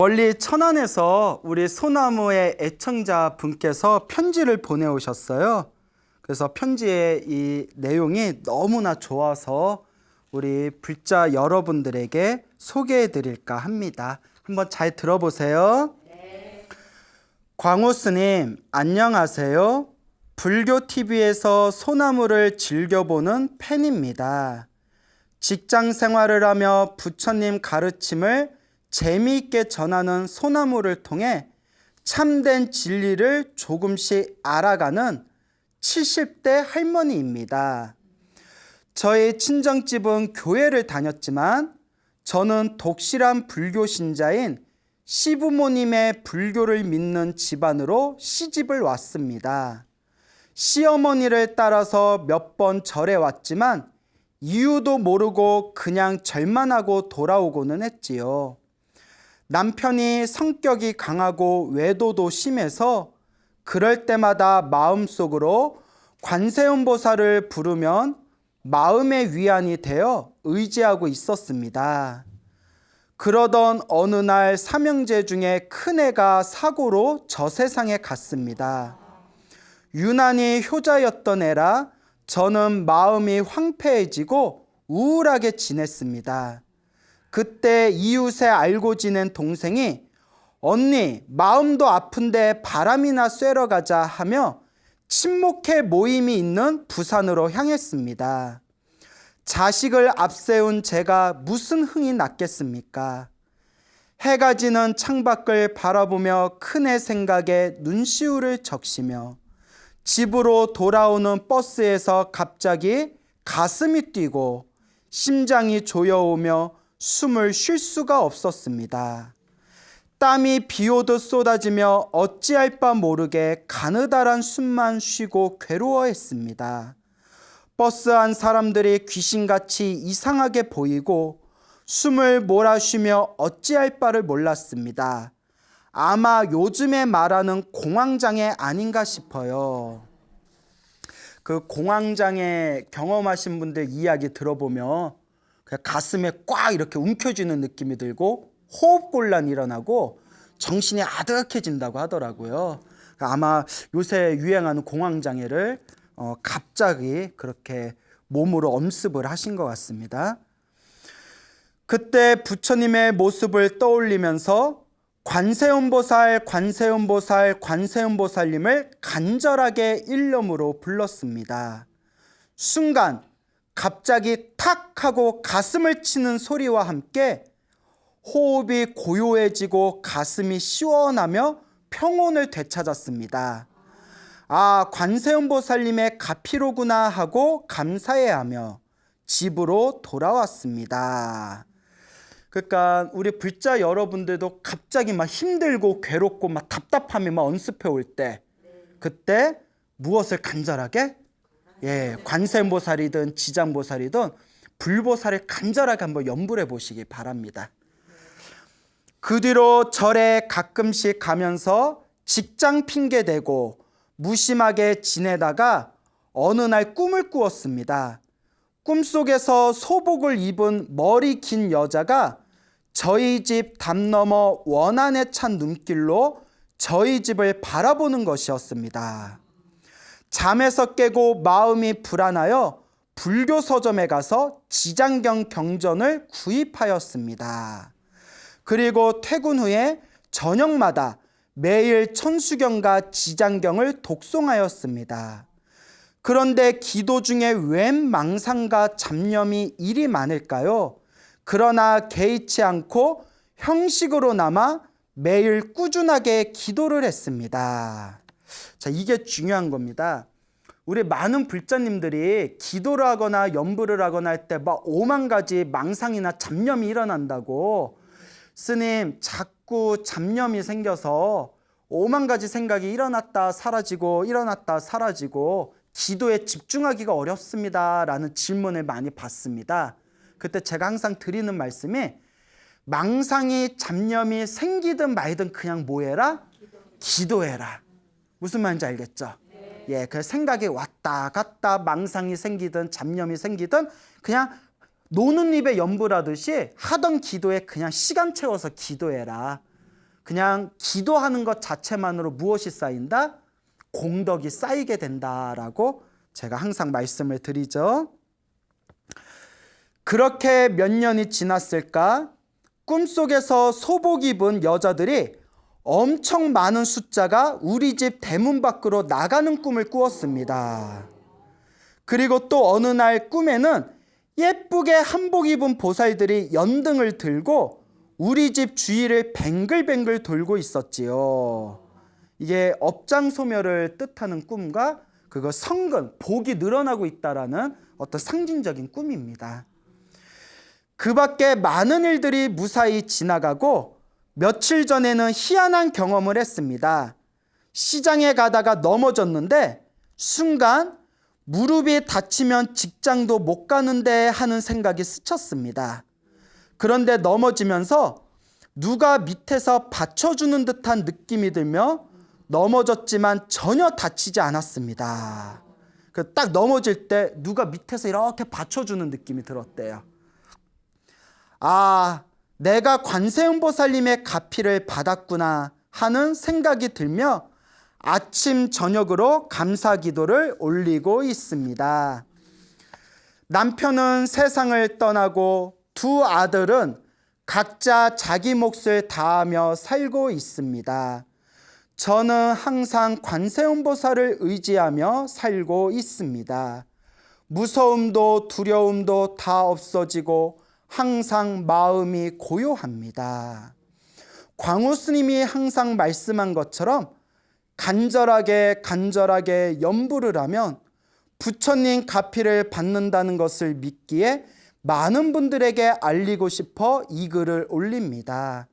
멀리 천안에서 우리 소나무의 애청자 분께서 편지를 보내오셨어요. 그래서 편지의 이 내용이 너무나 좋아서 우리 불자 여러분들에게 소개해 드릴까 합니다. 한번 잘 들어보세요. 광우 스님, 안녕하세요. 불교 TV에서 소나무를 즐겨보는 팬입니다. 직장 생활을 하며 부처님 가르침을 재미있게 전하는 소나무를 통해 참된 진리를 조금씩 알아가는 70대 할머니입니다. 저희 친정집은 교회를 다녔지만 저는 독실한 불교 신자인 시부모님의 불교를 믿는 집안으로 시집을 왔습니다. 시어머니를 따라서 몇 번 절에 왔지만 이유도 모르고 그냥 절만 하고 돌아오고는 했지요. 남편이 성격이 강하고 외도도 심해서 그럴 때마다 마음속으로 관세음보살을 부르면 마음의 위안이 되어 의지하고 있었습니다. 그러던 어느 날 삼형제 중에 큰애가 사고로 저 세상에 갔습니다. 유난히 효자였던 애라 저는 마음이 황폐해지고 우울하게 지냈습니다. 그때 이웃에 알고 지낸 동생이 언니 마음도 아픈데 바람이나 쐬러 가자 하며 친목회 모임이 있는 부산으로 향했습니다. 자식을 앞세운 제가 무슨 흥이 났겠습니까? 해가 지는 창밖을 바라보며 큰애 생각에 눈시울을 적시며 집으로 돌아오는 버스에서 갑자기 가슴이 뛰고 심장이 조여오며 숨을 쉴 수가 없었습니다. 땀이 비오듯 쏟아지며 어찌할 바 모르게 가느다란 숨만 쉬고 괴로워했습니다. 버스 안 사람들이 귀신같이 이상하게 보이고 숨을 몰아쉬며 어찌할 바를 몰랐습니다. 아마 요즘에 말하는 공황장애 아닌가 싶어요. 그 공황장애 경험하신 분들 이야기 들어보면 그냥 가슴에 꽉 이렇게 움켜쥐는 느낌이 들고 호흡곤란이 일어나고 정신이 아득해진다고 하더라고요. 아마 요새 유행하는 공황장애를 갑자기 그렇게 몸으로 엄습을 하신 것 같습니다. 그때 부처님의 모습을 떠올리면서 관세음보살, 관세음보살, 관세음보살님을 간절하게 일념으로 불렀습니다. 순간 갑자기 탁 하고 가슴을 치는 소리와 함께 호흡이 고요해지고 가슴이 시원하며 평온을 되찾았습니다. 아, 관세음보살님의 가피로구나 하고 감사해하며 집으로 돌아왔습니다. 그러니까 우리 불자 여러분들도 갑자기 막 힘들고 괴롭고 막 답답함이 막 엄습해 올 때 그때 무엇을 간절하게? 관세음보살이든 지장보살이든 불보살을 간절하게 한번 염불해 보시기 바랍니다. 그 뒤로 절에 가끔씩 가면서 직장 핑계 대고 무심하게 지내다가 어느 날 꿈을 꾸었습니다. 꿈속에서 소복을 입은 머리 긴 여자가 저희 집 담 너머 원한에 찬 눈길로 저희 집을 바라보는 것이었습니다. 잠에서 깨고 마음이 불안하여 불교 서점에 가서 지장경 경전을 구입하였습니다. 그리고 퇴근 후에 저녁마다 매일 천수경과 지장경을 독송하였습니다. 그런데 기도 중에 웬 망상과 잡념이 이리 많을까요? 그러나 개의치 않고 형식으로나마 매일 꾸준하게 기도를 했습니다. 자, 이게 중요한 겁니다. 우리 많은 불자님들이 기도를 하거나 염불을 하거나 할 때 막 5만 가지 망상이나 잡념이 일어난다고 스님 자꾸 잡념이 생겨서 5만 가지 생각이 일어났다 사라지고 일어났다 사라지고 기도에 집중하기가 어렵습니다 라는 질문을 많이 받습니다. 그때 제가 항상 드리는 말씀이 망상이 잡념이 생기든 말든 그냥 뭐 해라? 기도해라. 무슨 말인지 알겠죠? 그 생각이 왔다 갔다 망상이 생기든 잡념이 생기든 그냥 노는 입에 염불하듯이 하던 기도에 그냥 시간 채워서 기도해라. 그냥 기도하는 것 자체만으로 무엇이 쌓인다? 공덕이 쌓이게 된다라고 제가 항상 말씀을 드리죠. 그렇게 몇 년이 지났을까? 꿈속에서 소복 입은 여자들이 엄청 많은 숫자가 우리 집 대문 밖으로 나가는 꿈을 꾸었습니다. 그리고 또 어느 날 꿈에는 예쁘게 한복 입은 보살들이 연등을 들고 우리 집 주위를 뱅글뱅글 돌고 있었지요. 이게 업장소멸을 뜻하는 꿈과 그거 성근, 복이 늘어나고 있다라는 어떤 상징적인 꿈입니다. 그 밖에 많은 일들이 무사히 지나가고 며칠 전에는 희한한 경험을 했습니다. 시장에 가다가 넘어졌는데 순간 무릎이 다치면 직장도 못 가는데 하는 생각이 스쳤습니다. 그런데 넘어지면서 누가 밑에서 받쳐주는 듯한 느낌이 들며 넘어졌지만 전혀 다치지 않았습니다. 딱 넘어질 때 누가 밑에서 이렇게 받쳐주는 느낌이 들었대요. 아, 내가 관세음보살님의 가피를 받았구나 하는 생각이 들며 아침 저녁으로 감사 기도를 올리고 있습니다. 남편은 세상을 떠나고 두 아들은 각자 자기 몫을 다하며 살고 있습니다. 저는 항상 관세음보살을 의지하며 살고 있습니다. 무서움도 두려움도 다 없어지고 항상 마음이 고요합니다. 광우 스님이 항상 말씀한 것처럼 간절하게 염불을 하면 부처님 가피를 받는다는 것을 믿기에 많은 분들에게 알리고 싶어 이 글을 올립니다.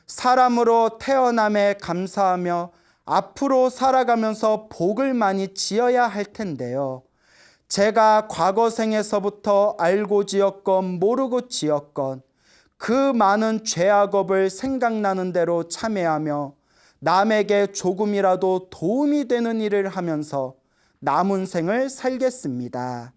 사람으로 태어남에 감사하며 앞으로 살아가면서 복을 많이 지어야 할 텐데요. 제가 과거 생에서부터 알고 지었건 모르고 지었건 그 많은 죄악업을 생각나는 대로 참회하며 남에게 조금이라도 도움이 되는 일을 하면서 남은 생을 살겠습니다.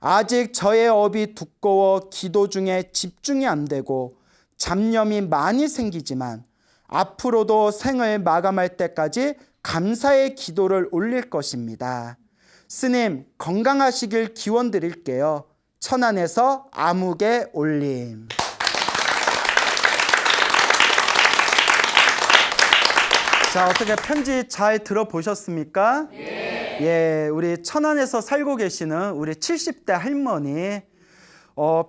아직 저의 업이 두꺼워 기도 중에 집중이 안 되고 잡념이 많이 생기지만 앞으로도 생을 마감할 때까지 감사의 기도를 올릴 것입니다. 스님 건강하시길 기원 드릴게요. 천안에서 아무개 올림. 자, 어떻게 편지 잘 들어보셨습니까? 네. 예, 우리 천안에서 살고 계시는 우리 70대 할머니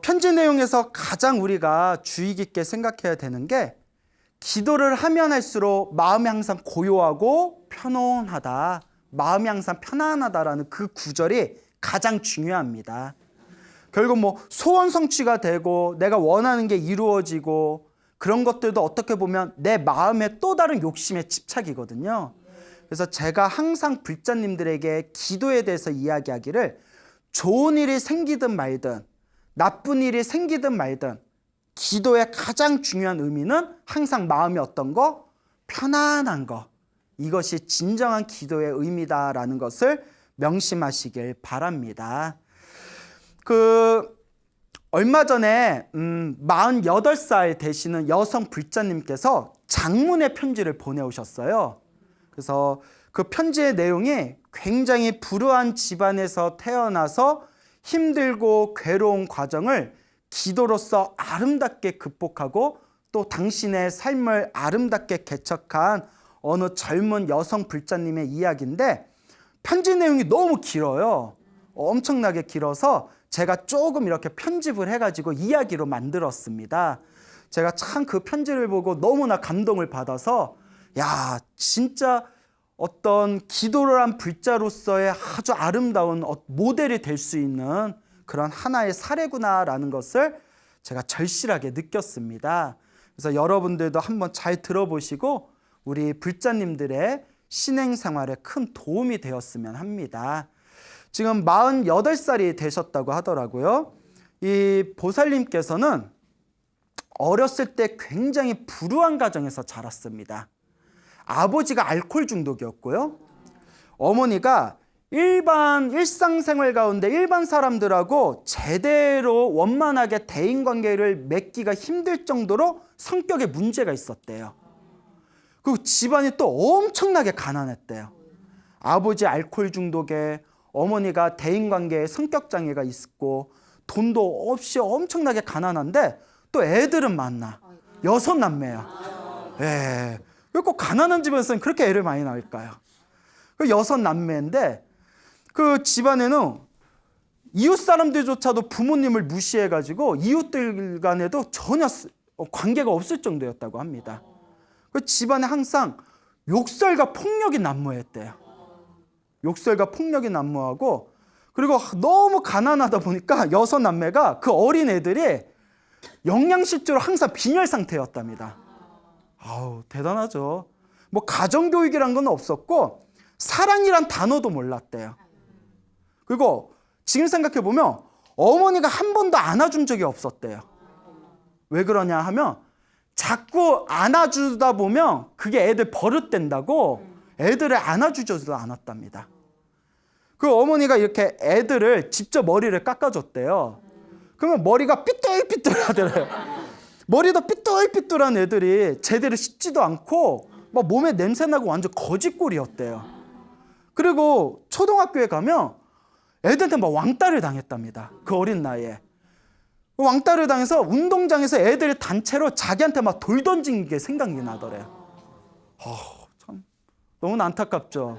편지 내용에서 가장 우리가 주의 깊게 생각해야 되는 게 기도를 하면 할수록 마음이 항상 고요하고 편안하다. 마음이 항상 편안하다라는 그 구절이 가장 중요합니다. 결국 소원 성취가 되고 내가 원하는 게 이루어지고 그런 것들도 어떻게 보면 내 마음의 또 다른 욕심의 집착이거든요. 그래서 제가 항상 불자님들에게 기도에 대해서 이야기하기를 좋은 일이 생기든 말든 나쁜 일이 생기든 말든 기도의 가장 중요한 의미는 항상 마음이 어떤 거? 편안한 거. 이것이 진정한 기도의 의미다라는 것을 명심하시길 바랍니다. 얼마 전에 48살 되시는 여성 불자님께서 장문의 편지를 보내오셨어요. 그래서 그 편지의 내용이 굉장히 불우한 집안에서 태어나서 힘들고 괴로운 과정을 기도로서 아름답게 극복하고 또 당신의 삶을 아름답게 개척한 어느 젊은 여성 불자님의 이야기인데 편지 내용이 너무 길어요. 엄청나게 길어서 제가 조금 이렇게 편집을 해가지고 이야기로 만들었습니다. 제가 참 그 편지를 보고 너무나 감동을 받아서 야, 진짜 어떤 기도를 한 불자로서의 아주 아름다운 모델이 될 수 있는 그런 하나의 사례구나라는 것을 제가 절실하게 느꼈습니다. 그래서 여러분들도 한번 잘 들어보시고 우리 불자님들의 신행생활에 큰 도움이 되었으면 합니다. 지금 48살이 되셨다고 하더라고요. 이 보살님께서는 어렸을 때 굉장히 불우한 가정에서 자랐습니다. 아버지가 알코올 중독이었고요. 어머니가 일상생활 가운데 일반 사람들하고 제대로 원만하게 대인관계를 맺기가 힘들 정도로 성격에 문제가 있었대요. 그리고 집안이 또 엄청나게 가난했대요. 아버지 알코올 중독에 어머니가 대인관계에 성격장애가 있고 돈도 없이 엄청나게 가난한데 또 애들은 많나. 6남매야. 예. 왜 꼭 가난한 집에서는 그렇게 애를 많이 낳을까요? 그 6남매인데 그 집안에는 이웃 사람들조차도 부모님을 무시해가지고 이웃들 간에도 전혀 관계가 없을 정도였다고 합니다. 그 집안에 항상 욕설과 폭력이 난무했대요. 욕설과 폭력이 난무하고 그리고 너무 가난하다 보니까 6남매가 그 어린 애들이 영양실조로 항상 빈혈 상태였답니다. 아우, 대단하죠. 뭐 가정교육이란 건 없었고 사랑이란 단어도 몰랐대요. 그리고 지금 생각해보면 어머니가 한 번도 안아준 적이 없었대요. 왜 그러냐 하면 자꾸 안아주다 보면 그게 애들 버릇된다고 애들을 안아주지도 않았답니다. 그 어머니가 이렇게 애들을 직접 머리를 깎아줬대요. 그러면 머리가 삐뚤삐뚤하더래요. 머리도 삐뚤삐뚤한 애들이 제대로 씻지도 않고 막 몸에 냄새나고 완전 거짓골이었대요. 그리고 초등학교에 가면 애들한테 막 왕따를 당했답니다. 그 어린 나이에. 왕따를 당해서 운동장에서 애들이 단체로 자기한테 막 돌 던진 게 생각이 나더래요. 참 너무 안타깝죠.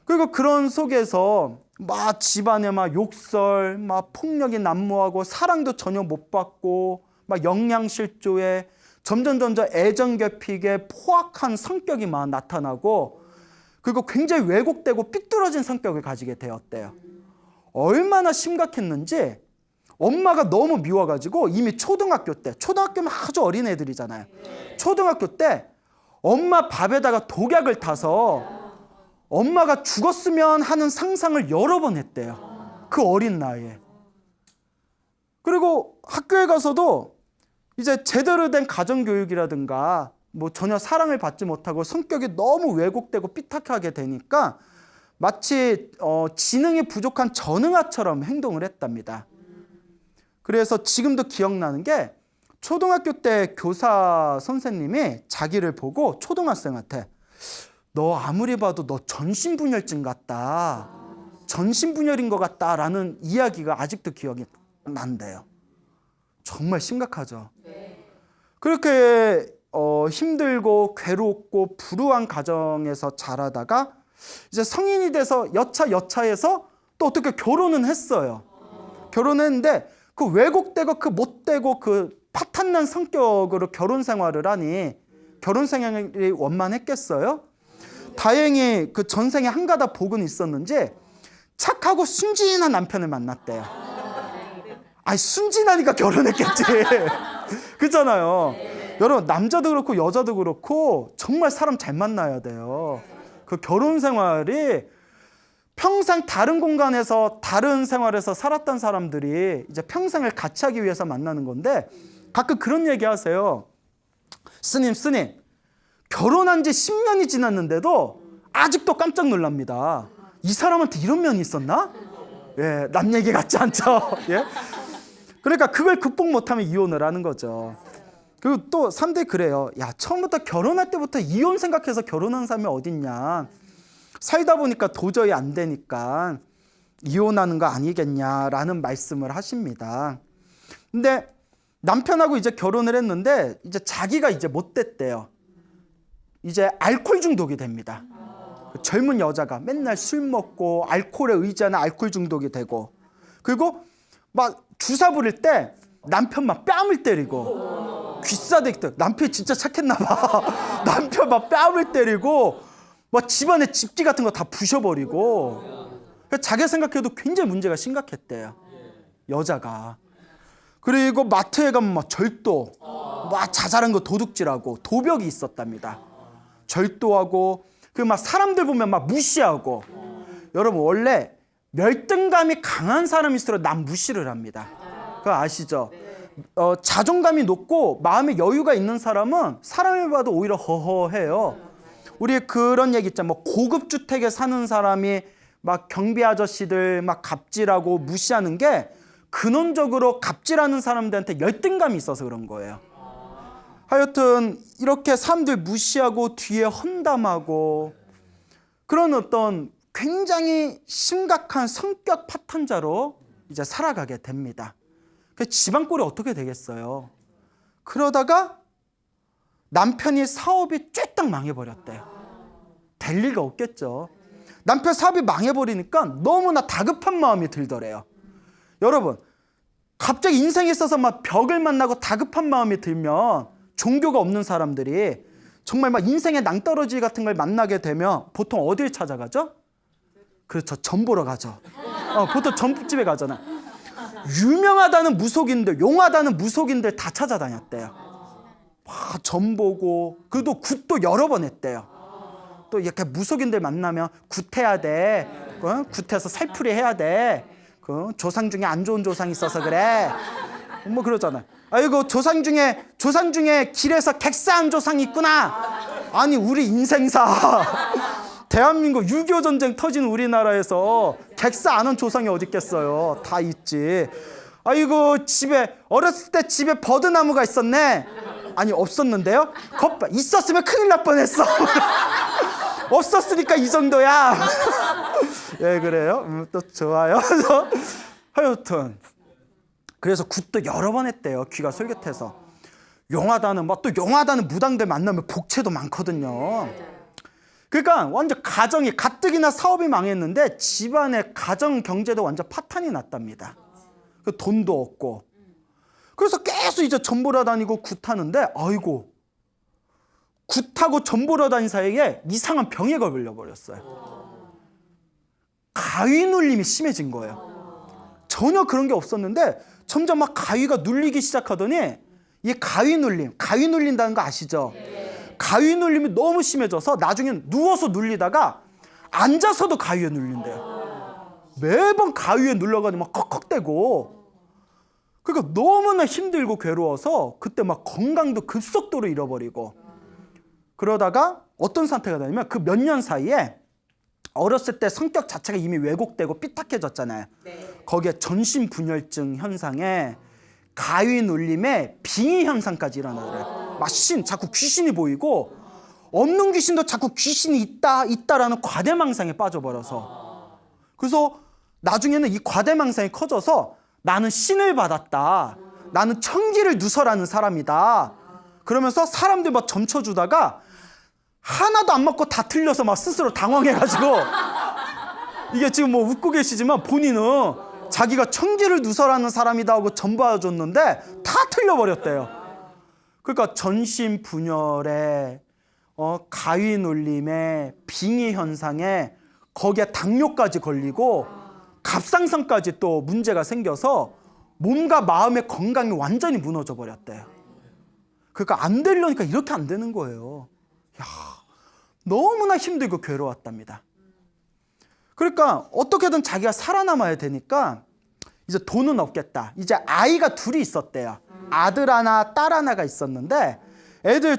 그리고 그런 속에서 막 집안에 막 욕설, 막 폭력이 난무하고 사랑도 전혀 못 받고 막 영양실조에 점점 애정결핍에 포악한 성격이 막 나타나고 그리고 굉장히 왜곡되고 삐뚤어진 성격을 가지게 되었대요. 얼마나 심각했는지 엄마가 너무 미워가지고 이미 초등학교 때, 초등학교면 아주 어린 애들이잖아요. 초등학교 때 엄마 밥에다가 독약을 타서 엄마가 죽었으면 하는 상상을 여러 번 했대요. 그 어린 나이에. 그리고 학교에 가서도 이제 제대로 된 가정교육이라든가 뭐 전혀 사랑을 받지 못하고 성격이 너무 왜곡되고 삐딱하게 되니까 마치 지능이 부족한 전응아처럼 행동을 했답니다. 그래서 지금도 기억나는 게 초등학교 때 교사 선생님이 자기를 보고 초등학생한테 너 아무리 봐도 너 전신분열증 같다. 전신분열인 것 같다라는 이야기가 아직도 기억이 난대요. 정말 심각하죠. 그렇게 힘들고 괴롭고 불우한 가정에서 자라다가 이제 성인이 돼서 여차여차해서 또 어떻게 결혼은 했어요. 결혼했는데 그 왜곡되고 그 못되고 그 파탄난 성격으로 결혼 생활을 하니 결혼 생활이 원만했겠어요? 다행히 그 전생에 한 가닥 복은 있었는지 착하고 순진한 남편을 만났대요. 아니 순진하니까 결혼했겠지. 그렇잖아요. 여러분 남자도 그렇고 여자도 그렇고 정말 사람 잘 만나야 돼요. 그 결혼 생활이 평생 다른 공간에서 다른 생활에서 살았던 사람들이 이제 평생을 같이 하기 위해서 만나는 건데 가끔 그런 얘기 하세요. 스님 결혼한 지 10년이 지났는데도 아직도 깜짝 놀랍니다. 이 사람한테 이런 면이 있었나? 예, 남 얘기 같지 않죠? 예? 그러니까 그걸 극복 못하면 이혼을 하는 거죠. 그리고 또 사람들이 그래요. 야, 처음부터 결혼할 때부터 이혼 생각해서 결혼한 사람이 어딨냐. 살다 보니까 도저히 안 되니까 이혼하는 거 아니겠냐라는 말씀을 하십니다. 근데 남편하고 이제 결혼을 했는데 이제 자기가 이제 못 됐대요. 이제 알코올 중독이 됩니다. 젊은 여자가 맨날 술 먹고 알코올에 의지하는 알코올 중독이 되고 그리고 막 주사 부릴 때 남편 막 뺨을 때리고 귀싸대기 남편이 진짜 착했나 봐. 남편 막 뺨을 때리고 막 집안에 집기 같은 거 다 부셔버리고 자기가 생각해도 굉장히 문제가 심각했대요. 여자가. 그리고 마트에 가면 막 절도 막 자잘한 거 도둑질하고 도벽이 있었답니다. 절도하고 그 막 사람들 보면 막 무시하고 여러분 원래 열등감이 강한 사람일수록 남 무시를 합니다. 그거 아시죠? 자존감이 높고 마음에 여유가 있는 사람은 사람을 봐도 오히려 허허해요. 우리 그런 얘기 있잖아요. 뭐 고급 주택에 사는 사람이 막 경비 아저씨들 막 갑질하고 무시하는 게 근원적으로 갑질하는 사람들한테 열등감이 있어서 그런 거예요. 하여튼 이렇게 사람들 무시하고 뒤에 험담하고 그런 어떤 굉장히 심각한 성격 파탄자로 이제 살아가게 됩니다. 그 집안 꼴이 어떻게 되겠어요? 그러다가 남편이 사업이 쫄딱 망해버렸대요. 될 리가 없겠죠. 남편 사업이 망해버리니까 너무나 다급한 마음이 들더래요. 여러분, 갑자기 인생에 있어서 막 벽을 만나고 다급한 마음이 들면 종교가 없는 사람들이 정말 막 인생의 낭떠러지 같은 걸 만나게 되면 보통 어딜 찾아가죠? 그렇죠. 전 보러 가죠. 보통 전집에 가잖아. 유명하다는 무속인들, 용하다는 무속인들 다 찾아다녔대요. 전 보고, 그래도 굿도 여러 번 했대요. 또 이렇게 무속인들 만나면 굿해야 돼. 굿해서 살풀이 해야 돼. 조상 중에 안 좋은 조상이 있어서 그래. 뭐 그러잖아. 아이고 조상 중에 길에서 객사한 조상이 있구나. 아니 우리 인생사 대한민국 6.25 전쟁 터진 우리나라에서 객사 안 한 조상이 어디 있겠어요. 다 있지. 아이고 집에 어렸을 때 집에 버드나무가 있었네. 아니 없었는데요? 있었으면 큰일 날 뻔했어. 없었으니까 이 정도야. 예, 그래요? 또 좋아요. 하여튼 그래서 굿도 여러 번 했대요. 귀가 솔깃해서. 용하다는 무당들 만나면 복채도 많거든요. 그러니까 완전 가정이 가뜩이나 사업이 망했는데 집안의 가정 경제도 완전 파탄이 났답니다. 돈도 없고. 그래서 계속 이제 전 보러 다니고 굿하는데 아이고 굿하고 전 보러 다닌 사이에 이상한 병에 걸려버렸어요. 가위 눌림이 심해진 거예요. 전혀 그런 게 없었는데 점점 막 가위가 눌리기 시작하더니 이 가위 눌린다는 거 아시죠? 가위 눌림이 너무 심해져서 나중엔 누워서 눌리다가 앉아서도 가위에 눌린대요. 매번 가위에 눌러가지고 막 컥컥대고. 그러니까 너무나 힘들고 괴로워서 그때 막 건강도 급속도로 잃어버리고. 그러다가 어떤 상태가 되냐면 그 몇 년 사이에 어렸을 때 성격 자체가 이미 왜곡되고 삐딱해졌잖아요. 거기에 전신분열증 현상에 가위 눌림에 빙의 현상까지 일어나더래요. 막 자꾸 귀신이 보이고 없는 귀신도 자꾸 귀신이 있다라는 과대망상에 빠져버려서 그래서 나중에는 이 과대망상이 커져서 나는 신을 받았다. 나는 천기를 누설하는 사람이다. 그러면서 사람들 막 점쳐주다가 하나도 안 맞고 다 틀려서 막 스스로 당황해가지고 이게 지금 뭐 웃고 계시지만 본인은 자기가 천기를 누설하는 사람이다 하고 전봐줬는데 다 틀려버렸대요. 그러니까 전신분열에 가위 눌림에 빙의 현상에 거기에 당뇨까지 걸리고 갑상선까지 또 문제가 생겨서 몸과 마음의 건강이 완전히 무너져 버렸대요. 그러니까 안 되려니까 이렇게 안 되는 거예요. 너무나 힘들고 괴로웠답니다. 그러니까 어떻게든 자기가 살아남아야 되니까 이제 돈은 없겠다. 이제 아이가 둘이 있었대요. 아들 하나, 딸 하나가 있었는데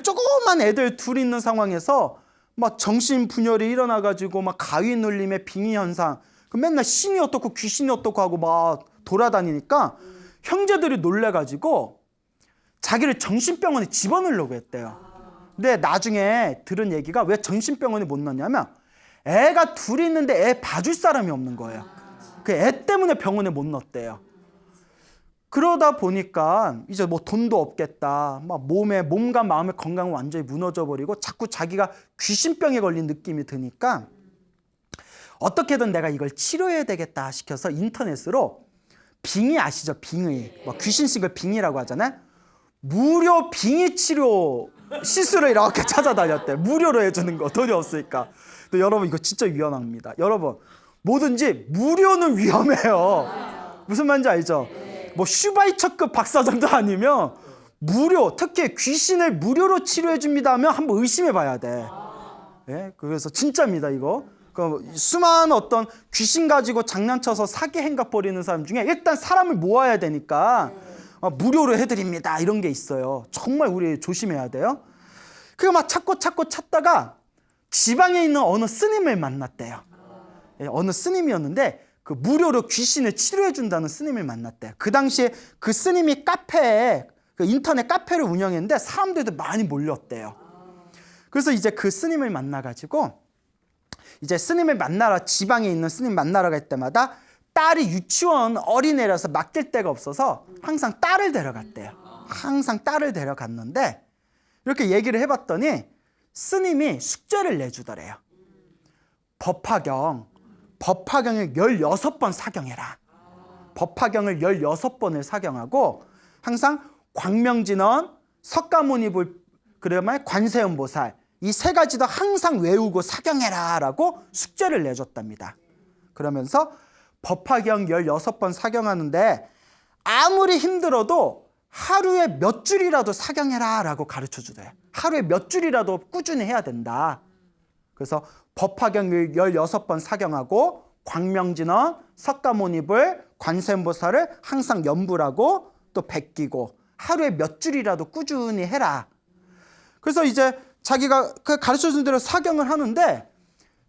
조그만 애들 둘이 있는 상황에서 막 정신분열이 일어나가지고 막 가위 눌림에 빙의 현상, 맨날 신이 어떻고 귀신이 어떻고 하고 막 돌아다니니까 형제들이 놀래가지고 자기를 정신병원에 집어넣으려고 했대요. 근데 나중에 들은 얘기가 왜 정신병원에 못 넣냐면 애가 둘이 있는데 애 봐줄 사람이 없는 거예요. 그 애 때문에 병원에 못 넣었대요. 그러다 보니까 이제 뭐 돈도 없겠다. 막 몸과 마음의 건강은 완전히 무너져 버리고 자꾸 자기가 귀신병에 걸린 느낌이 드니까 어떻게든 내가 이걸 치료해야 되겠다 시켜서 인터넷으로 빙의 아시죠? 빙의. 뭐 귀신신 걸 빙의라고 하잖아요. 무료 빙의 치료 시술을 이렇게 찾아다녔대. 무료로 해주는 거. 돈이 없으니까. 근데 여러분 이거 진짜 위험합니다. 여러분 뭐든지 무료는 위험해요. 무슨 말인지 알죠? 뭐 슈바이처급 박사정도 아니면 무료, 특히 귀신을 무료로 치료해 줍니다 하면 한번 의심해 봐야 돼. 예? 그래서 진짜입니다 이거. 수많은 어떤 귀신 가지고 장난쳐서 사기 행각 벌이는 사람 중에 일단 사람을 모아야 되니까 무료로 해드립니다 이런 게 있어요. 정말 우리 조심해야 돼요. 그거 막 찾다가 지방에 있는 어느 스님을 만났대요. 예, 어느 스님이었는데 그 무료로 귀신을 치료해 준다는 스님을 만났대요. 그 당시에 그 스님이 카페에 그 인터넷 카페를 운영했는데 사람들도 많이 몰렸대요. 그래서 이제 그 스님을 만나가지고 이제 스님을 만나러 지방에 있는 스님 만나러 갈 때마다 딸이 유치원 어린애라서 맡길 데가 없어서 항상 딸을 데려갔대요. 항상 딸을 데려갔는데 이렇게 얘기를 해봤더니 스님이 숙제를 내주더래요. 법화경을 16번 사경해라. 법화경을 16번을 사경하고 항상 광명진원, 석가모니불, 그다음에 관세음보살 이 세 가지도 항상 외우고 사경해라 라고 숙제를 내줬답니다. 그러면서 법화경 16번 사경하는데 아무리 힘들어도 하루에 몇 줄이라도 사경해라 라고 가르쳐 주대요. 하루에 몇 줄이라도 꾸준히 해야 된다. 그래서 법화경을 16번 사경하고 광명진원, 석가모니불, 관세음보살을 항상 염불하고 또 베끼고 하루에 몇 줄이라도 꾸준히 해라. 그래서 이제 자기가 그 가르쳐준 대로 사경을 하는데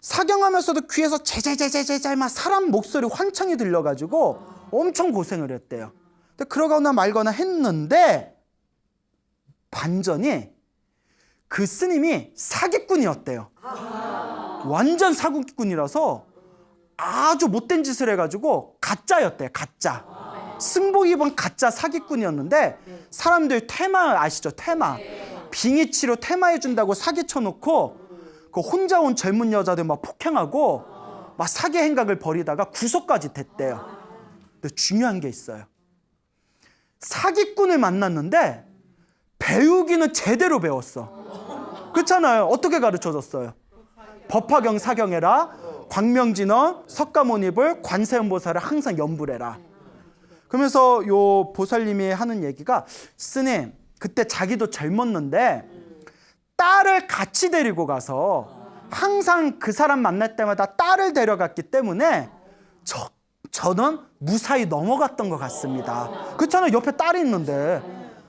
사경하면서도 귀에서 제제제제제제 막 사람 목소리 환청이 들려가지고 엄청 고생을 했대요. 근데 그러거나 말거나 했는데 반전이 그 스님이 사기꾼이었대요. 완전 사기꾼이라서 아주 못된 짓을 해가지고 가짜였대요. 가짜. 승복 입은 가짜 사기꾼이었는데 사람들 퇴마 아시죠? 퇴마. 빙의치료 퇴마해준다고 사기 쳐놓고 그 혼자 온 젊은 여자들 막 폭행하고 막 사기 행각을 벌이다가 구속까지 됐대요. 근데 중요한 게 있어요. 사기꾼을 만났는데 배우기는 제대로 배웠어. 그렇잖아요. 어떻게 가르쳐줬어요? 법화경 사경해라. 광명진원, 석가모니불, 관세음보살을 항상 염불해라. 그러면서 요 보살님이 하는 얘기가 스님 그때 자기도 젊었는데 딸을 같이 데리고 가서 항상 그 사람 만날 때마다 딸을 데려갔기 때문에 저는 무사히 넘어갔던 것 같습니다. 그렇잖아요. 옆에 딸이 있는데.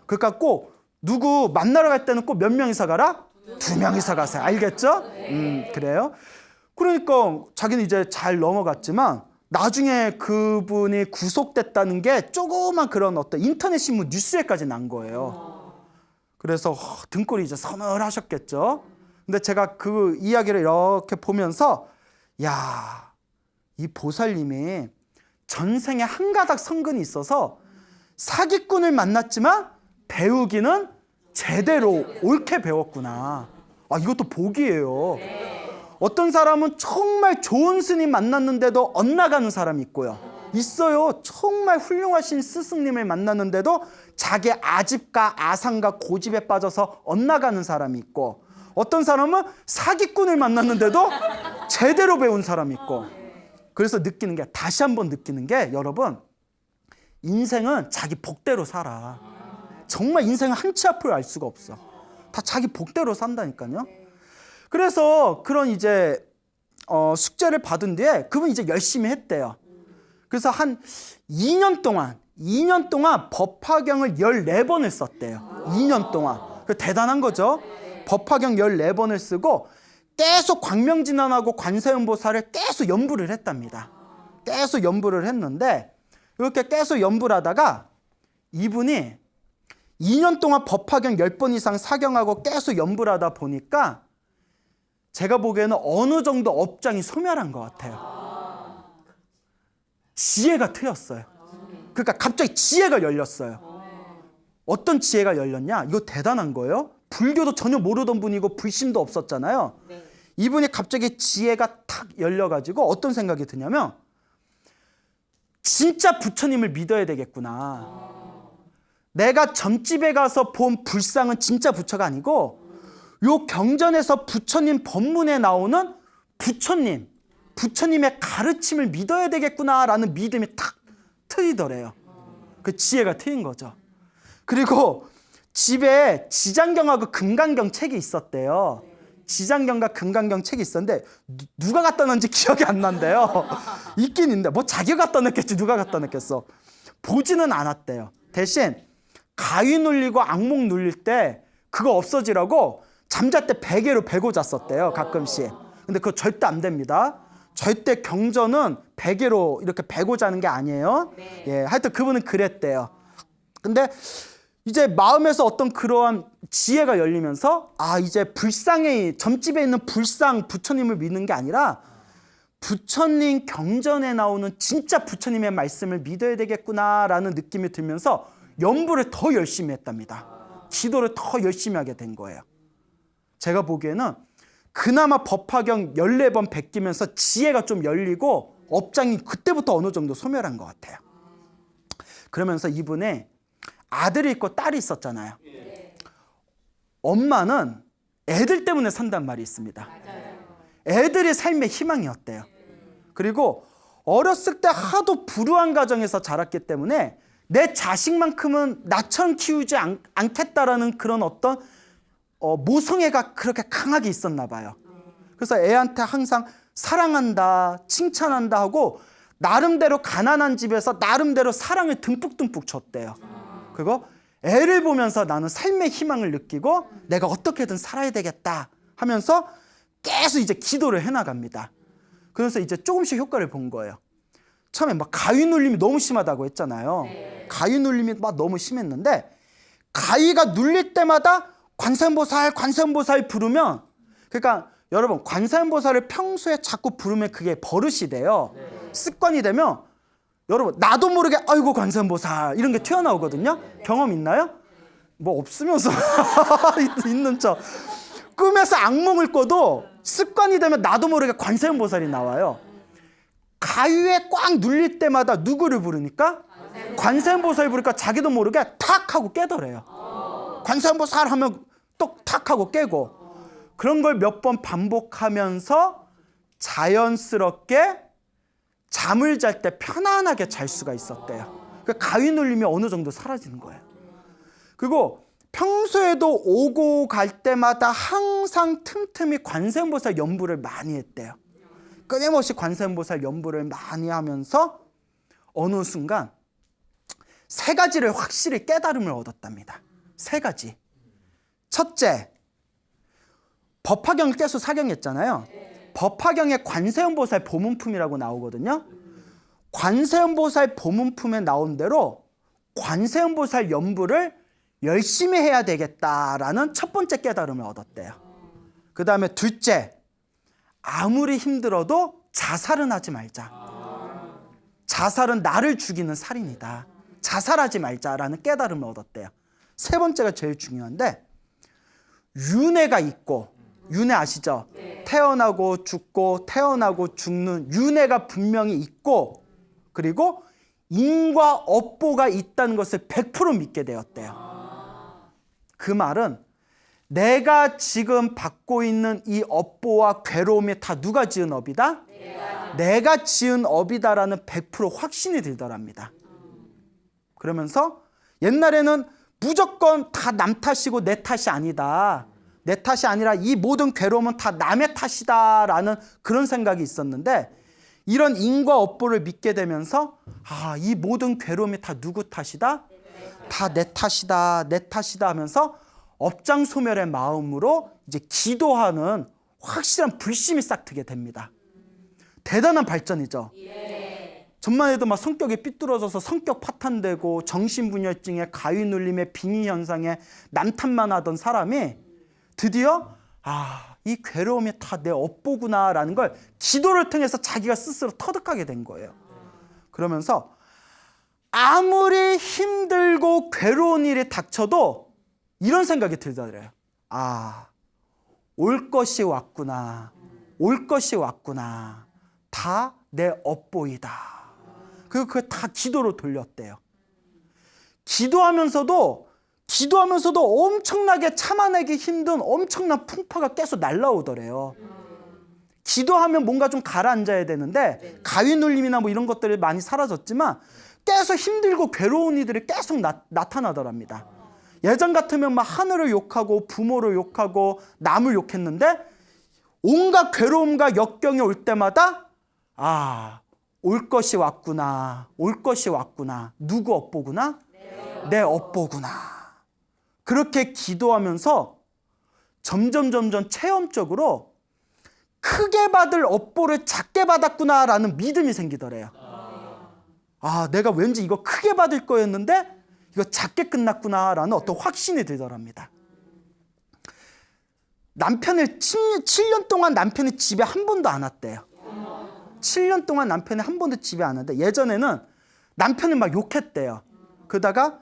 그러니까 꼭 누구 만나러 갈 때는 꼭 몇 명이서 가라? 2명이서 가세요. 알겠죠? 그래요. 그러니까 자기는 이제 잘 넘어갔지만 나중에 그분이 구속됐다는 게 조그만 그런 어떤 인터넷 신문 뉴스에까지 난 거예요. 그래서 등골이 이제 서늘하셨겠죠. 근데 제가 그 이야기를 이렇게 보면서 야, 이 보살님이 전생에 한 가닥 성근이 있어서 사기꾼을 만났지만 배우기는 제대로 옳게 배웠구나. 아, 이것도 복이에요. 어떤 사람은 정말 좋은 스님 만났는데도 엇나가는 사람이 있어요. 정말 훌륭하신 스승님을 만났는데도 자기 아집과 아상과 고집에 빠져서 엇나가는 사람이 있고, 어떤 사람은 사기꾼을 만났는데도 제대로 배운 사람이 있고. 그래서 느끼는 게, 다시 한번 느끼는 게, 여러분, 인생은 자기 복대로 살아. 정말 인생은 한치 앞을 알 수가 없어. 다 자기 복대로 산다니까요. 그래서 그런 이제 숙제를 받은 뒤에 그분 이제 열심히 했대요. 그래서 한 2년 동안 법화경을 14번을 썼대요. 2년 동안. 대단한 거죠. 법화경 14번을 쓰고 계속 광명진원하고 관세음보살을 계속 연불을 했답니다. 계속 연불을 했는데, 이렇게 계속 연불하다가 이분이 2년 동안 법화경 10번 이상 사경하고 계속 연불하다 보니까 제가 보기에는 어느 정도 업장이 소멸한 것 같아요. 지혜가 트였어요. 그러니까 갑자기 지혜가 열렸어요. 어떤 지혜가 열렸냐? 이거 대단한 거예요. 불교도 전혀 모르던 분이고 불심도 없었잖아요. 이분이 갑자기 지혜가 탁 열려가지고 어떤 생각이 드냐면, 진짜 부처님을 믿어야 되겠구나. 내가 점집에 가서 본 불상은 진짜 부처가 아니고 요 경전에서 부처님 법문에 나오는 부처님의 가르침을 믿어야 되겠구나라는 믿음이 탁 트이더래요. 그 지혜가 트인 거죠. 그리고 집에 지장경하고 금강경 책이 있었대요. 지장경과 금강경 책이 있었는데 누가 갖다 놨는지 기억이 안 난대요. 있긴 있는데 뭐 자기가 갖다 놨겠지 누가 갖다 놨겠어. 보지는 않았대요. 대신 가위 눌리고 악몽 눌릴 때 그거 없어지라고 잠잘 때 베개로 베고 잤었대요. 가끔씩. 근데 그거 절대 안 됩니다. 절대 경전은 베개로 이렇게 베고 자는 게 아니에요. 예, 하여튼 그분은 그랬대요. 근데 이제 마음에서 어떤 그러한 지혜가 열리면서 이제 불상의 점집에 있는 불상 부처님을 믿는 게 아니라 부처님 경전에 나오는 진짜 부처님의 말씀을 믿어야 되겠구나라는 느낌이 들면서 연부를 더 열심히 했답니다. 기도를 더 열심히 하게 된 거예요. 제가 보기에는 그나마 법화경 14번 베끼면서 지혜가 좀 열리고 업장이 그때부터 어느 정도 소멸한 것 같아요. 그러면서 이분의 아들이 있고 딸이 있었잖아요. 엄마는 애들 때문에 산단 말이 있습니다. 애들이 삶의 희망이었대요. 그리고 어렸을 때 하도 불우한 가정에서 자랐기 때문에 내 자식만큼은 나처럼 키우지 않겠다라는 그런 어떤 모성애가 그렇게 강하게 있었나 봐요. 그래서 애한테 항상 사랑한다, 칭찬한다 하고 나름대로 가난한 집에서 나름대로 사랑을 듬뿍듬뿍 줬대요. 그리고 애를 보면서 나는 삶의 희망을 느끼고 내가 어떻게든 살아야 되겠다 하면서 계속 이제 기도를 해나갑니다. 그래서 이제 조금씩 효과를 본 거예요. 처음에 막 가위 눌림이 너무 심하다고 했잖아요. 가위 눌림이 막 너무 심했는데 가위가 눌릴 때마다 관세음보살 부르면, 그러니까 여러분 관세음보살을 평소에 자꾸 부르면 그게 버릇이 돼요. 습관이 되면 여러분 나도 모르게 아이고 관세음보살 이런 게 튀어나오거든요. 경험 있나요? 뭐 없으면서 있는 척. 꿈에서 악몽을 꿔도 습관이 되면 나도 모르게 관세음보살이 나와요. 가위에 꽉 눌릴 때마다 누구를 부르니까? 관세음보살 부르니까 자기도 모르게 탁 하고 깨더래요. 관세음보살 하면 또 탁 하고 깨고. 그런 걸 몇 번 반복하면서 자연스럽게 잠을 잘 때 편안하게 잘 수가 있었대요. 그 가위 눌림이 어느 정도 사라지는 거예요. 그리고 평소에도 오고 갈 때마다 항상 틈틈이 관세음보살 연부를 많이 했대요. 끊임없이 관세음보살 연부를 많이 하면서 어느 순간 3가지를 확실히 깨달음을 얻었답니다. 3가지. 첫째, 법화경을 계속 사경했잖아요. 법화경에 관세음보살 보문품이라고 나오거든요. 관세음보살 보문품에 나온 대로 관세음보살 연부를 열심히 해야 되겠다라는 첫 번째 깨달음을 얻었대요. 그 다음에 둘째, 아무리 힘들어도 자살은 하지 말자. 자살은 나를 죽이는 살인이다. 자살하지 말자라는 깨달음을 얻었대요. 3번째가 제일 중요한데, 윤회가 있고, 윤회 아시죠? 태어나고 죽고 태어나고 죽는 윤회가 분명히 있고, 그리고 인과 업보가 있다는 것을 100% 믿게 되었대요. 그 말은 내가 지금 받고 있는 이 업보와 괴로움이 다 누가 지은 업이다? 내가 지은 업이다라는 100% 확신이 들더랍니다. 그러면서 옛날에는 무조건 다 남 탓이고 내 탓이 아니다. 내 탓이 아니라 이 모든 괴로움은 다 남의 탓이다라는 그런 생각이 있었는데, 이런 인과 업보를 믿게 되면서 이 모든 괴로움이 다 누구 탓이다? 다 내 탓이다, 내 탓이다 하면서 업장 소멸의 마음으로 이제 기도하는 확실한 불심이 싹 트게 됩니다. 대단한 발전이죠. 전만 해도 막 성격이 삐뚤어져서 성격 파탄되고 정신분열증에 가위 눌림에 빙의 현상에 남탓만 하던 사람이 드디어 이 괴로움이 다 내 업보구나라는 걸 기도를 통해서 자기가 스스로 터득하게 된 거예요. 그러면서 아무리 힘들고 괴로운 일이 닥쳐도 이런 생각이 들더래요. 올 것이 왔구나. 올 것이 왔구나. 다 내 업보이다. 그리고 그걸 다 기도로 돌렸대요. 기도하면서도 엄청나게 참아내기 힘든 엄청난 풍파가 계속 날라오더래요. 기도하면 뭔가 좀 가라앉아야 되는데 가위 눌림이나 뭐 이런 것들이 많이 사라졌지만 계속 힘들고 괴로운 이들이 계속 나타나더랍니다. 예전 같으면 막 하늘을 욕하고 부모를 욕하고 남을 욕했는데 온갖 괴로움과 역경이 올 때마다 올 것이 왔구나. 올 것이 왔구나. 누구 업보구나? 내 업보구나. 그렇게 기도하면서 점점 체험적으로 크게 받을 업보를 작게 받았구나라는 믿음이 생기더래요. 내가 왠지 이거 크게 받을 거였는데 이거 작게 끝났구나라는 어떤 확신이 들더랍니다. 남편을 7년 동안 남편이 집에 한 번도 안 왔대요. 7년 동안 남편이 한 번도 집에 안 왔는데 예전에는 남편을 막 욕했대요. 그러다가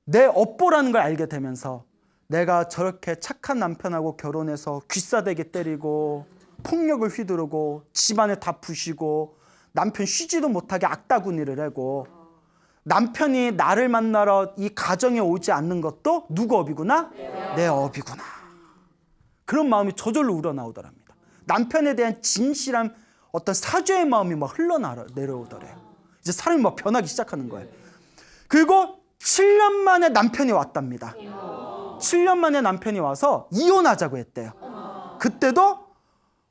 내 업보라는 걸 알게 되면서 내가 저렇게 착한 남편하고 결혼해서 귀싸대기 때리고 폭력을 휘두르고 집안에 다 부시고 남편 쉬지도 못하게 악다구니를 하고 남편이 나를 만나러 이 가정에 오지 않는 것도 누구 업이구나? 내 업이구나. 그런 마음이 저절로 우러나오더랍니다. 남편에 대한 진실한 어떤 사죄의 마음이 막 흘러내려오더래요. 이제 사람이 막 변하기 시작하는 거예요. 그리고 7년 만에 남편이 왔답니다. 7년 만에 남편이 와서 이혼하자고 했대요. 그때도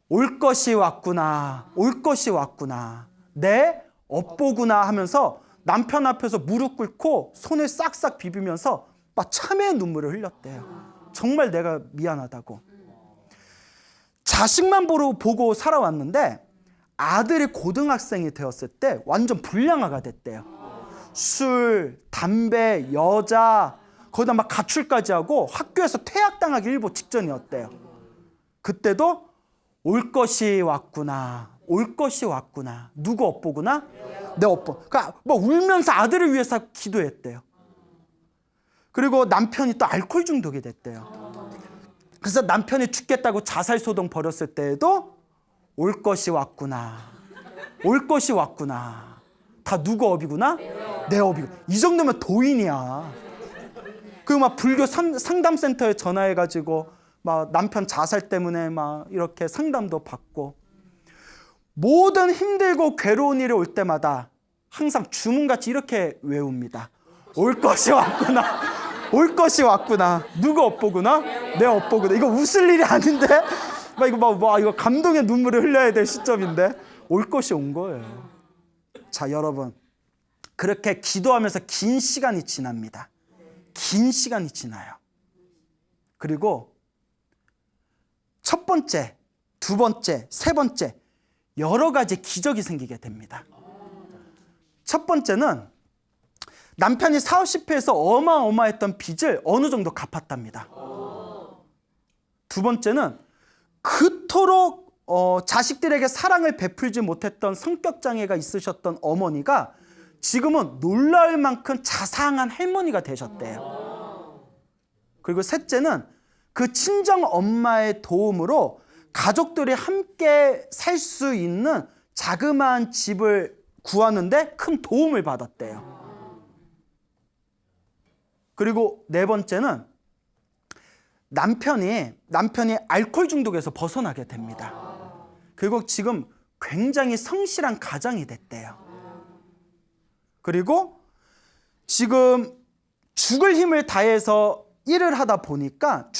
올 것이 왔구나, 올 것이 왔구나, 내 업보구나 하면서 남편 앞에서 무릎 꿇고 손을 싹싹 비비면서 막 참회의 눈물을 흘렸대요. 정말 내가 미안하다고. 자식만 보고 살아왔는데 아들이 고등학생이 되었을 때 완전 불량아가 됐대요. 술, 담배, 여자, 거기다 막 가출까지 하고 학교에서 퇴학당하기 일보 직전이었대요. 그때도 올 것이 왔구나, 올 것이 왔구나. 누구 업보구나? 내 업보. 그러니까 뭐 울면서 아들을 위해서 기도했대요. 그리고 남편이 또 알코올 중독이 됐대요. 그래서 남편이 죽겠다고 자살소동 벌였을 때에도 올 것이 왔구나, 올 것이 왔구나. 다 누구 업이구나? 내 업이고. 이 정도면 도인이야. 그리고 막 불교 상담센터에 전화해가지고 막 남편 자살 때문에 막 이렇게 상담도 받고, 모든 힘들고 괴로운 일이 올 때마다 항상 주문같이 이렇게 외웁니다. 올 것이 왔구나, 올 것이 왔구나. 누구 업보구나? 내 업보구나. 이거 웃을 일이 아닌데, 이거 감동의 눈물을 흘려야 될 시점인데 올 것이 온 거예요. 자, 여러분, 그렇게 기도하면서 긴 시간이 지납니다. 긴 시간이 지나요. 그리고 첫 번째, 두 번째, 세 번째 여러 가지 기적이 생기게 됩니다. 첫 번째는 남편이 사업 실패해서 어마어마했던 빚을 어느 정도 갚았답니다. 두 번째는 그토록 자식들에게 사랑을 베풀지 못했던 성격 장애가 있으셨던 어머니가 지금은 놀라울 만큼 자상한 할머니가 되셨대요. 그리고 셋째는 그 친정 엄마의 도움으로 가족들이 함께 살 수 있는 자그마한 집을 구하는데 큰 도움을 받았대요. 그리고 네 번째는 남편이 알코올 중독에서 벗어나게 됩니다. 그리고 지금 굉장히 성실한 가장이 됐대요. 그리고 지금 죽을 힘을 다해서 일을 하다 보니까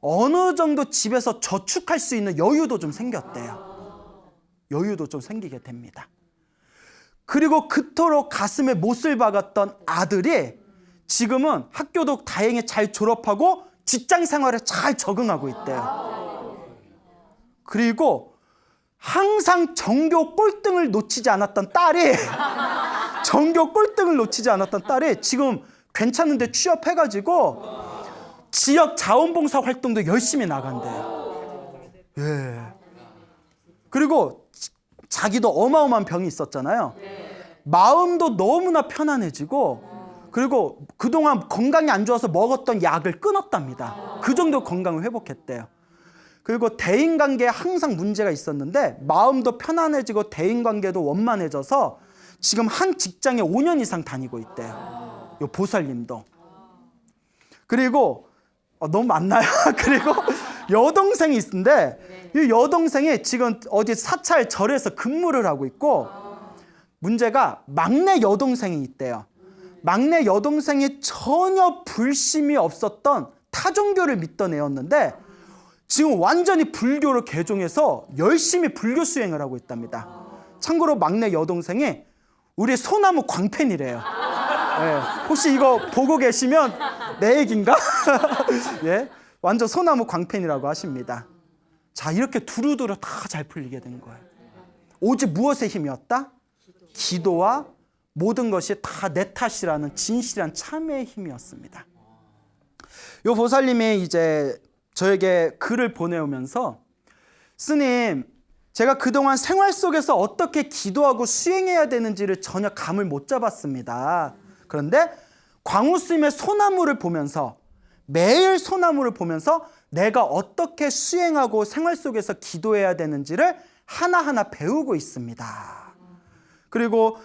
어느 정도 집에서 저축할 수 있는 여유도 좀 생겼대요. 여유도 좀 생기게 됩니다. 그리고 그토록 가슴에 못을 박았던 아들이 지금은 학교도 다행히 잘 졸업하고 직장 생활에 잘 적응하고 있대요. 그리고 항상 전교 꼴등을 놓치지 않았던 딸이 지금 괜찮은데 취업해가지고 지역 자원봉사 활동도 열심히 나간대요. 예. 그리고 자기도 어마어마한 병이 있었잖아요. 마음도 너무나 편안해지고, 그리고 그동안 건강이 안 좋아서 먹었던 약을 끊었답니다. 그 정도 건강을 회복했대요. 그리고 대인관계에 항상 문제가 있었는데 마음도 편안해지고 대인관계도 원만해져서 지금 한 직장에 5년 이상 다니고 있대요. 요 보살님도. 그리고 너무 많나요? 그리고 여동생이 있는데 이 여동생이 지금 어디 사찰 절에서 근무를 하고 있고, 문제가 막내 여동생이 있대요. 막내 여동생이 전혀 불심이 없었던 타종교를 믿던 애였는데 지금 완전히 불교로 개종해서 열심히 불교 수행을 하고 있답니다. 참고로 막내 여동생이 우리 소나무 광팬이래요. 예, 혹시 이거 보고 계시면 내 얘기인가? 예, 완전 소나무 광팬이라고 하십니다. 자, 이렇게 두루두루 다 잘 풀리게 된 거예요. 오직 무엇의 힘이었다? 기도와 모든 것이 다 내 탓이라는 진실한 참회의 힘이었습니다. 요 보살님이 이제 저에게 글을 보내오면서 스님, 제가 그동안 생활 속에서 어떻게 기도하고 수행해야 되는지를 전혀 감을 못 잡았습니다. 그런데 광우 스님의 소나무를 보면서, 매일 소나무를 보면서 내가 어떻게 수행하고 생활 속에서 기도해야 되는지를 하나하나 배우고 있습니다. 그리고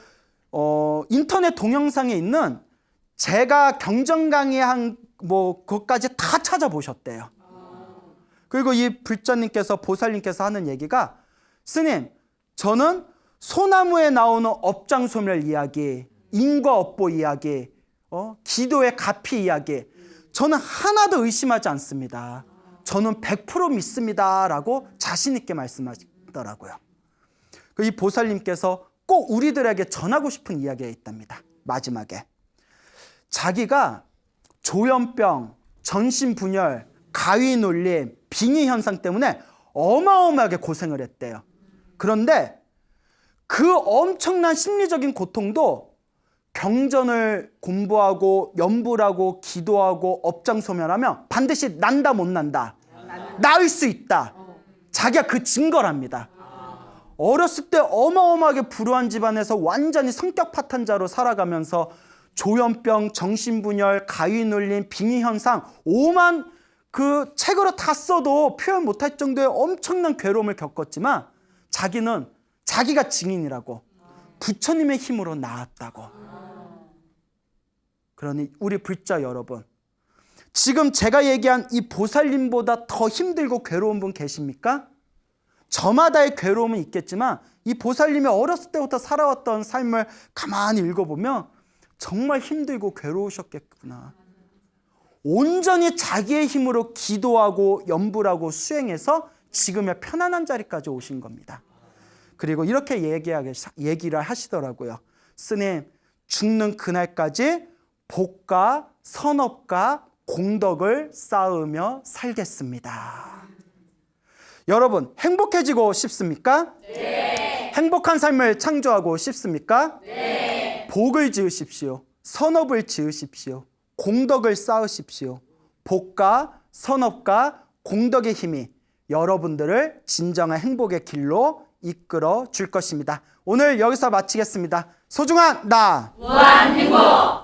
인터넷 동영상에 있는 제가 경전 강의한 그것까지 다 찾아보셨대요. 그리고 이 불자님께서, 보살님께서 하는 얘기가, 스님, 저는 소나무에 나오는 업장소멸 이야기, 인과업보 이야기, 기도의 가피 이야기, 저는 하나도 의심하지 않습니다. 저는 100% 믿습니다 라고 자신 있게 말씀하시더라고요. 이 보살님께서 꼭 우리들에게 전하고 싶은 이야기가 있답니다. 마지막에 자기가 조현병, 전신분열, 가위놀림, 빙의현상 때문에 어마어마하게 고생을 했대요. 그런데 그 엄청난 심리적인 고통도 경전을 공부하고 연불 하고 기도하고 업장소멸하면 반드시 난다 못 난다, 나을 수 있다, 자기가 그 증거랍니다. 어렸을 때 어마어마하게 불우한 집안에서 완전히 성격 파탄자로 살아가면서 조현병, 정신분열, 가위놀림, 빙의현상, 오만 그 책으로 다 써도 표현 못할 정도의 엄청난 괴로움을 겪었지만 자기는 자기가 증인이라고, 부처님의 힘으로 나았다고. 그러니 우리 불자 여러분, 지금 제가 얘기한 이 보살님보다 더 힘들고 괴로운 분 계십니까? 저마다의 괴로움은 있겠지만 이 보살님이 어렸을 때부터 살아왔던 삶을 가만히 읽어보면 정말 힘들고 괴로우셨겠구나. 온전히 자기의 힘으로 기도하고 연불하고 수행해서 지금의 편안한 자리까지 오신 겁니다. 그리고 이렇게 얘기를 하시더라고요. 스님, 죽는 그날까지 복과 선업과 공덕을 쌓으며 살겠습니다. 여러분, 행복해지고 싶습니까? 네. 행복한 삶을 창조하고 싶습니까? 네. 복을 지으십시오. 선업을 지으십시오. 공덕을 쌓으십시오. 복과 선업과 공덕의 힘이 여러분들을 진정한 행복의 길로 이끌어 줄 것입니다. 오늘 여기서 마치겠습니다. 소중한 나 무한 행복.